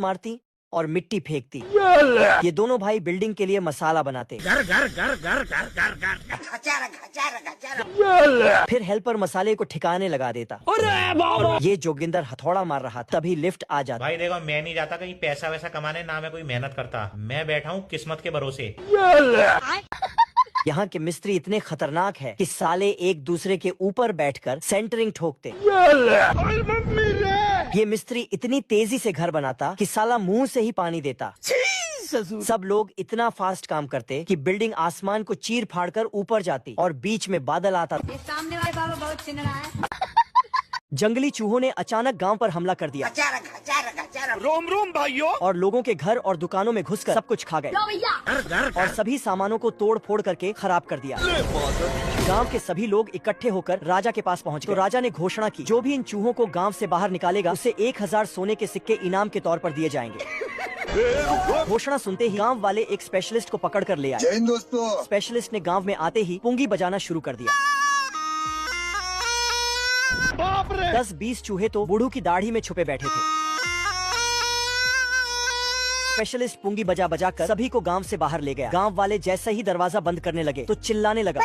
मारती और मिट्टी फेंकती। ये दोनों भाई बिल्डिंग के लिए मसाला बनाते। घर घर घर घर घर घर घर फिर हेल्पर मसाले को ठिकाने लगा देता। ये जोगिंदर हथौड़ा मार रहा था, तभी लिफ्ट आ जाता। भाई देखो, मैं नहीं जाता कहीं पैसा वैसा कमाने, ना मैं कोई मेहनत करता, मैं बैठा हूँ किस्मत के भरोसे। यहाँ के मिस्त्री इतने खतरनाक है कि साले एक दूसरे के ऊपर बैठकर सेंटरिंग ठोकते। ये मिस्त्री इतनी तेजी से घर बनाता कि साला मुंह से ही पानी देता। सब लोग इतना फास्ट काम करते कि बिल्डिंग आसमान को चीर फाड़ कर ऊपर जाती और बीच में बादल आता। सामने वाले बाबा बहुत चिन्ह रहा है। जंगली चूहों ने अचानक गांव पर हमला कर दिया। रोम रोम भाइयों। और लोगों के घर और दुकानों में घुसकर सब कुछ खा गए घर घर और सभी सामानों को तोड़ फोड़ करके खराब कर दिया। गांव के सभी लोग इकट्ठे होकर राजा के पास पहुंच गए। तो राजा ने घोषणा की, जो भी इन चूहों को गांव से बाहर निकालेगा उसे 1000 सोने के सिक्के इनाम के तौर पर दिए जाएंगे। घोषणा सुनते ही गांव वाले एक स्पेशलिस्ट को पकड़ कर ले आए। स्पेशलिस्ट ने गांव में आते ही पुंगी बजाना शुरू कर दिया। 10-20 चूहे तो बूढ़ू की दाढ़ी में छुपे बैठे थे। स्पेशलिस्ट पुंगी बजा बजा कर सभी को गांव से बाहर ले गया। गांव वाले जैसे ही दरवाजा बंद करने लगे तो चिल्लाने लगा।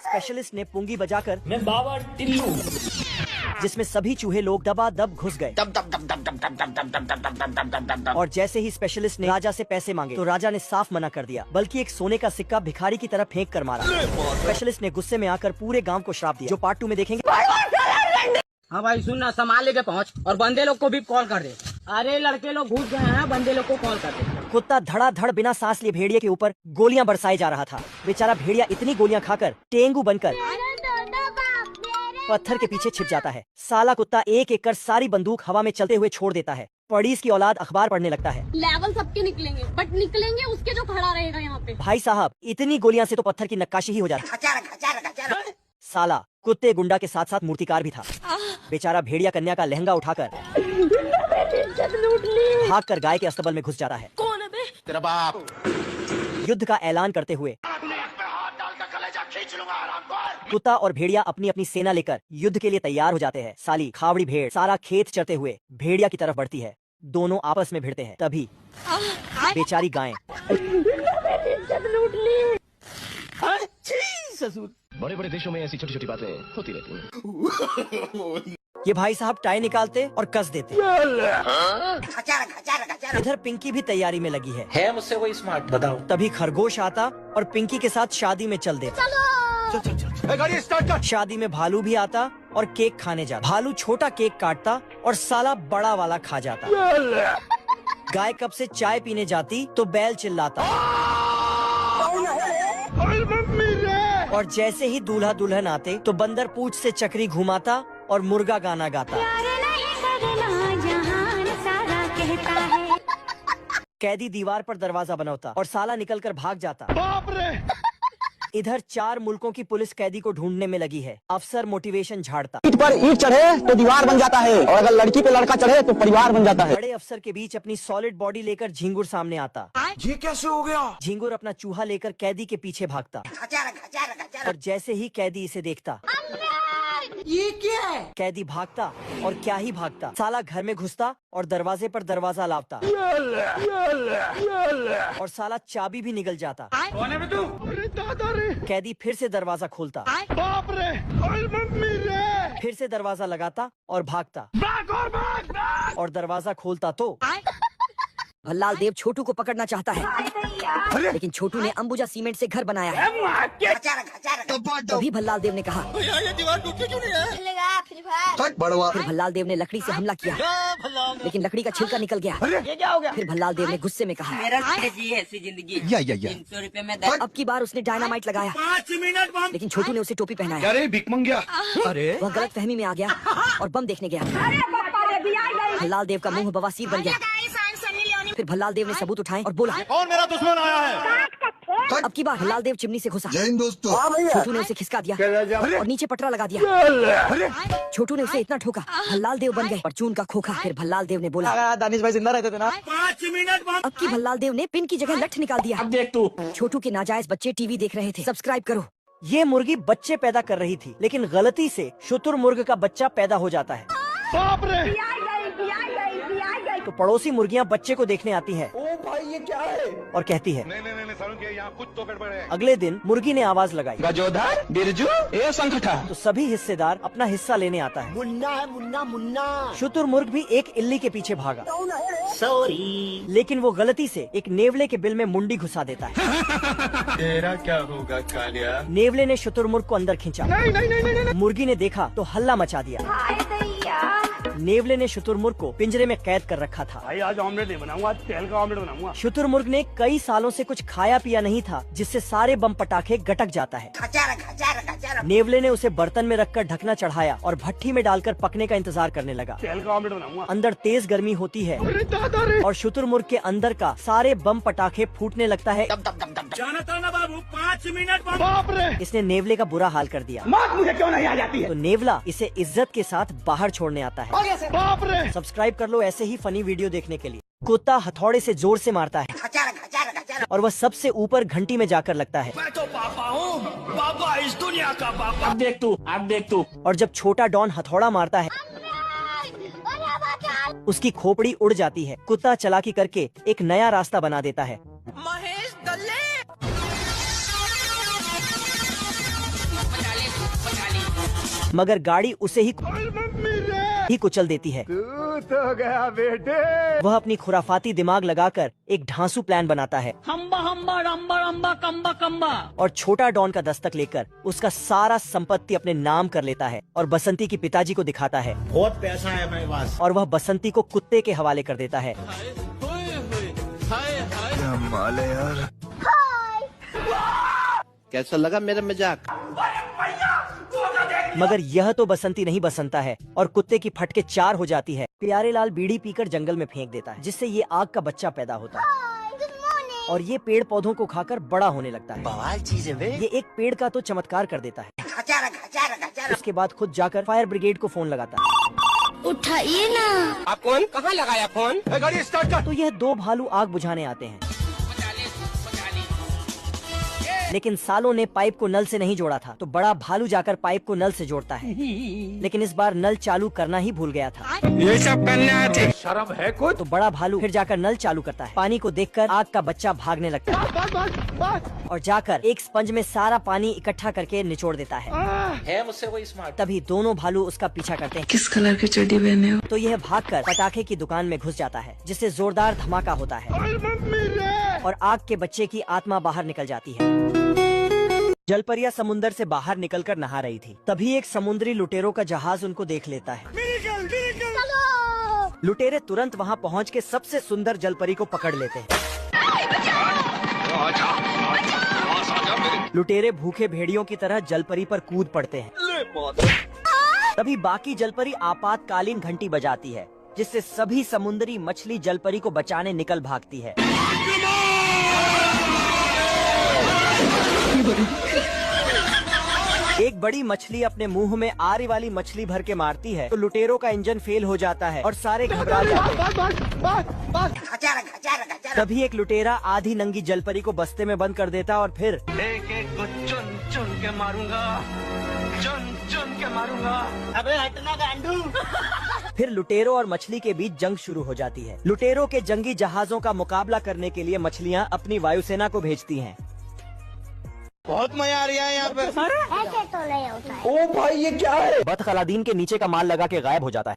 स्पेशलिस्ट ने पुंगी बजाकर मैं बाबा टिल्लू, जिसमें सभी चूहे लोग दबादब घुस गए। और जैसे ही स्पेशलिस्ट ने राजा से पैसे मांगे तो राजा ने साफ मना कर दिया, बल्कि एक सोने का सिक्का भिखारी की तरफ फेंक कर मारा। स्पेशलिस्ट ने गुस्से में आकर पूरे गांव को श्राप दिया, जो पार्ट 2 में देखेंगे। हाँ भाई सुन ना, सामान लेके पहुँच और बंदे लोग को भी कॉल कर दे। अरे लड़के लोग घुस गए हैं, बंदे लोग को कॉल कर दे। कुत्ता धड़ाधड़ बिना सांस लिए भेड़िए के ऊपर गोलियां बरसाए जा रहा था। बेचारा भेड़िया इतनी गोलियां खाकर टेंगू बनकर पत्थर के पीछे छिप जाता है। साला कुत्ता एक एक कर सारी बंदूक हवा में चलते हुए छोड़ देता है। पड़ीस की औलाद अखबार पढ़ने लगता है। लेवल सबके निकलेंगे, बट निकलेंगे उसके जो खड़ा रहेगा यहाँ पे। भाई साहब, इतनी गोलियां से तो पत्थर की नक्काशी ही हो जाती। साला कुत्ते गुंडा के साथ साथ मूर्तिकार भी था। बेचारा भेड़िया कन्या का लहंगा उठाकर भाग कर गाय के अस्तबल में घुस जाता है। कौन है बे? तेरा बाप। युद्ध का ऐलान करते हुए कुत्ता और भेड़िया अपनी अपनी सेना लेकर युद्ध के लिए तैयार हो जाते हैं। साली खावड़ी भेड़ सारा खेत चरते हुए भेड़िया की तरफ बढ़ती है। दोनों आपस में भिड़ते हैं। तभी बेचारी गायें बड़े बड़े देशों में ऐसी छोटी छोटी बातें होती रहती हैं। ये भाई साहब टाई निकालते और कस देते। इधर पिंकी भी तैयारी में लगी है मुझसे कोई स्मार्ट बताओ। तभी खरगोश आता और पिंकी के साथ शादी में चल देता। गाड़ी स्टार्ट कर। शादी में भालू भी आता और केक खाने जाता। भालू छोटा केक काटता और साला बड़ा वाला खा जाता। गाय कब से चाय पीने जाती तो बैल चिल्लाता। और जैसे ही दूल्हा दुल्हन आते तो बंदर पूंछ से चक्री घुमाता और मुर्गा गाना गाता। कैदी दीवार पर दरवाजा बनाता और साला निकलकर भाग जाता। बाप रे। इधर 4 मुल्कों की पुलिस कैदी को ढूंढने में लगी है। अफसर मोटिवेशन झाड़ता। ईंट पर ईंट चढ़े तो दीवार बन जाता है, और अगर लड़की पे लड़का चढ़े तो परिवार बन जाता है। बड़े अफसर के बीच अपनी सॉलिड बॉडी लेकर झिंगुर सामने आता। ये कैसे हो गया? झिंगुर अपना चूहा लेकर कैदी के पीछे भागता। और जैसे ही कैदी इसे देखता, ये क्या है? कैदी भागता और क्या ही भागता, साला घर में घुसता और दरवाजे पर दरवाजा लावता। और साला चाबी भी निकल जाता। कौन है बे तू? अरे दादा रे। कैदी फिर से दरवाजा खोलता। बाप रे। अरे मम्मी रे। फिर से दरवाजा लगाता और भागता। भाग और भाग, भाग। और दरवाजा खोलता तो भल्लाल देव छोटू को पकड़ना चाहता है, लेकिन छोटू ने अंबुजा सीमेंट से घर बनाया है। तभी भल्लाल देव ने कहा, ये दीवार टूटती क्यों नहीं है? फिर भल्लाल देव ने लकड़ी से हमला किया, लेकिन लकड़ी का छिलका निकल गया। ये क्या हो गया? फिर भल्लाल देव ने गुस्से में कहा, मेरा जी ऐसी जिंदगी। 300 रुपए में अब की बार उसने डायनामाइट लगाया, 5 मिनट बम। लेकिन छोटू ने उसे टोपी पहनाया। अरे भिख मंगिया। अरे वह गलत फहमी में आ गया और बम देखने गया। भल्लाल देव का मुंह बवासीर बन गया। फिर भल्लाल देव ने सबूत उठाए और बोला, कौन मेरा दुश्मन आया है? अब की बार भल्लाल देव चिमनी से घुसा। छोटू ने उसे खिसका दिया और नीचे पटरा लगा दिया। छोटू ने उसे इतना ठोका, भल्लाल देव बन गए परचून का खोखा। फिर भल्लाल देव ने बोला, दानिश भाई जिंदा रहते थे ना। 5 मिनट बम। अब की भल्लाल देव ने पिन की जगह लठ निकाल दिया। अब देख तू। छोटू के नाजायज बच्चे टीवी देख रहे थे। सब्सक्राइब करो। ये मुर्गी बच्चे पैदा कर रही थी, लेकिन गलती से शुतुरमुर्ग का बच्चा पैदा हो जाता है। बाप रे। तो पड़ोसी मुर्गियाँ बच्चे को देखने आती है। ओ भाई ये क्या है? और कहती है, नहीं सारुण के यहाँ कुछ तो गड़बड़ है। अगले दिन मुर्गी ने आवाज लगाई। गजोधर बिरजू ए संगठा। तो सभी हिस्सेदार अपना हिस्सा लेने आता है। मुन्ना है मुन्ना मुन्ना। शुतुरमुर्ग भी एक इल्ली के पीछे भागा, सॉरी। लेकिन वो गलती से एक नेवले के बिल में मुंडी घुसा देता है। तेरा क्या होगा कालिया? नेवले ने शुतुरमुर्ग को अंदर खींचा। नहीं। मुर्गी ने देखा तो हल्ला मचा दिया। नेवले ने शुतुरमुर्ग को पिंजरे में कैद कर रखा था। भाई आज ऑमलेट नहीं बनाऊंगा, आज तेल का ऑमलेट बनाऊंगा। शुतुरमुर्ग ने कई सालों से कुछ खाया पिया नहीं था, जिससे सारे बम पटाखे गटक जाता है। नेवले ने उसे बर्तन में रखकर ढकना चढ़ाया और भट्टी में डालकर पकने का इंतजार करने लगा। तेल का ऑमलेट बनाऊंगा। अंदर तेज गर्मी होती है और शुतुरमुर्ग के अंदर का सारे बम पटाखे फूटने लगता है। जाना था ना बाबू, 5 मिनट। बाप रे, इसने नेवले का बुरा हाल कर दिया। मौत मुझे क्यों नहीं आ जाती है? तो नेवला इसे इज्जत के साथ बाहर छोड़ने आता है। बाप रे। सब्सक्राइब कर लो ऐसे ही फनी वीडियो देखने के लिए। कुत्ता हथौड़े से जोर से मारता है और वह सबसे ऊपर घंटी में जाकर लगता है। मैं तो पापा हूँ, पापा इस दुनिया का पापा। अब देख तू। और जब छोटा डॉन हथौड़ा मारता है, उसकी खोपड़ी उड़ जाती है। कुत्ता चालाकी करके एक नया रास्ता बना देता है। महेश दल्ले। मगर गाड़ी उसे ही कुचल देती है। तू तो गया बेटे। वह अपनी खुराफाती दिमाग लगाकर एक ढांसू प्लान बनाता है हम्बा हम्बा रम्बा रम्बा कम्बा कम्बा। और छोटा डॉन का दस्तक लेकर उसका सारा संपत्ति अपने नाम कर लेता है और बसंती की पिताजी को दिखाता है। बहुत पैसा है मेरे पास। और वह बसंती को कुत्ते के हवाले कर देता है। यार कैसा लगा मेरा मजाक? मगर यह तो बसंती नहीं बसंता है और कुत्ते की फटके 4 हो जाती है। प्यारे लाल बीड़ी पीकर जंगल में फेंक देता है, जिससे ये आग का बच्चा पैदा होता है और ये पेड़ पौधों को खाकर बड़ा होने लगता है। बवाल चीज है बे। ये एक पेड़ का तो चमत्कार कर देता है। उसके बाद खुद जाकर फायर ब्रिगेड को फोन लगाता है। उठाइए ना। आप कौन? कहाँ लगाया फोन? गाड़ी स्टार्ट कर। तो यह 2 भालू आग बुझाने आते हैं, लेकिन सालों ने पाइप को नल से नहीं जोड़ा था। तो बड़ा भालू जाकर पाइप को नल से जोड़ता है, लेकिन इस बार नल चालू करना ही भूल गया था। ये सब करने आए थे। शर्म है कुछ? तो बड़ा भालू फिर जाकर नल चालू करता है। पानी को देखकर आग का बच्चा भागने लगता है और जाकर एक स्पंज में सारा पानी इकट्ठा करके निचोड़ देता है। मुझसे कोई स्मार्ट। तभी दोनों भालू उसका पीछा करते हैं। किस कलर की चड्डी पहने हो? तो यह भागकर पटाखे की दुकान में घुस जाता है, जिससे जोरदार धमाका होता है और आग के बच्चे की आत्मा बाहर निकल जाती है। जलपरिया समुंदर से बाहर निकलकर नहा रही थी। तभी एक समुद्री लुटेरों का जहाज उनको देख लेता है। लुटेरे तुरंत वहां पहुंच के सबसे सुंदर जलपरी को पकड़ लेते हैं। लुटेरे भूखे भेड़ियों की तरह जलपरी पर कूद पड़ते हैं। तभी बाकी जलपरी आपातकालीन घंटी बजाती है, जिससे सभी समुद्री मछली जलपरी को बचाने निकल भागती है। एक बड़ी मछली अपने मुंह में आरी वाली मछली भर के मारती है, तो लुटेरों का इंजन फेल हो जाता है और सारे घबरा जाते हैं। तभी एक लुटेरा आधी नंगी जलपरी को बस्ते में बंद कर देता और फिर एक को चुन चुन के मारूंगा, चुन चुन के मारूंगा। अबे हटना गांडू। फिर लुटेरों और मछली के बीच जंग शुरू हो जाती है। लुटेरों के जंगी जहाजों का मुकाबला करने के लिए मछलियाँ अपनी वायुसेना को भेजती हैं। बहुत मजा आ रहा है यहाँ पे। ऐसे तो नहीं होता है। ओ भाई ये क्या है? बतख अलादीन के नीचे का माल लगा के गायब हो जाता है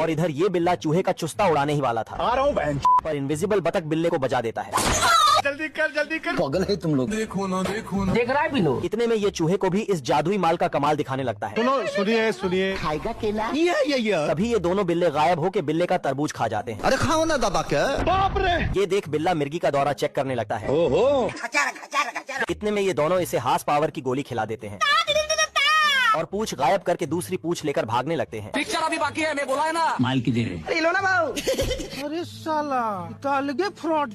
और इधर ये बिल्ला चूहे का चुस्ता उड़ाने ही वाला था। आ रहा हूँ बहन। पर इनविजिबल बतख बिल्ले को बजा देता है। जल्दी कर। पागल है तुम लोग। देखो ना। देख रहा है बिल्लू? इतने में ये चूहे को भी इस जादुई माल का कमाल दिखाने लगता है। सुनिए। खाएगा केला? तभी ये दोनों बिल्ले गायब होके बिल्ले का तरबूज खा जाते हैं। अरे खाओ ना दादा क्या? बाप रे। ये देख बिल्ला मिर्गी का दौरा चेक करने लगता है। ओहो। इतने में ये दोनों इसे हार्स पावर की गोली खिला देते हैं और पूंछ गायब करके दूसरी पूंछ लेकर भागने लगते हैं। पिक्चर अभी बाकी है, मैं बोला है ना। माल की दे रहे। लो ना भाऊ। अरे साला, अलगे फ्रॉड।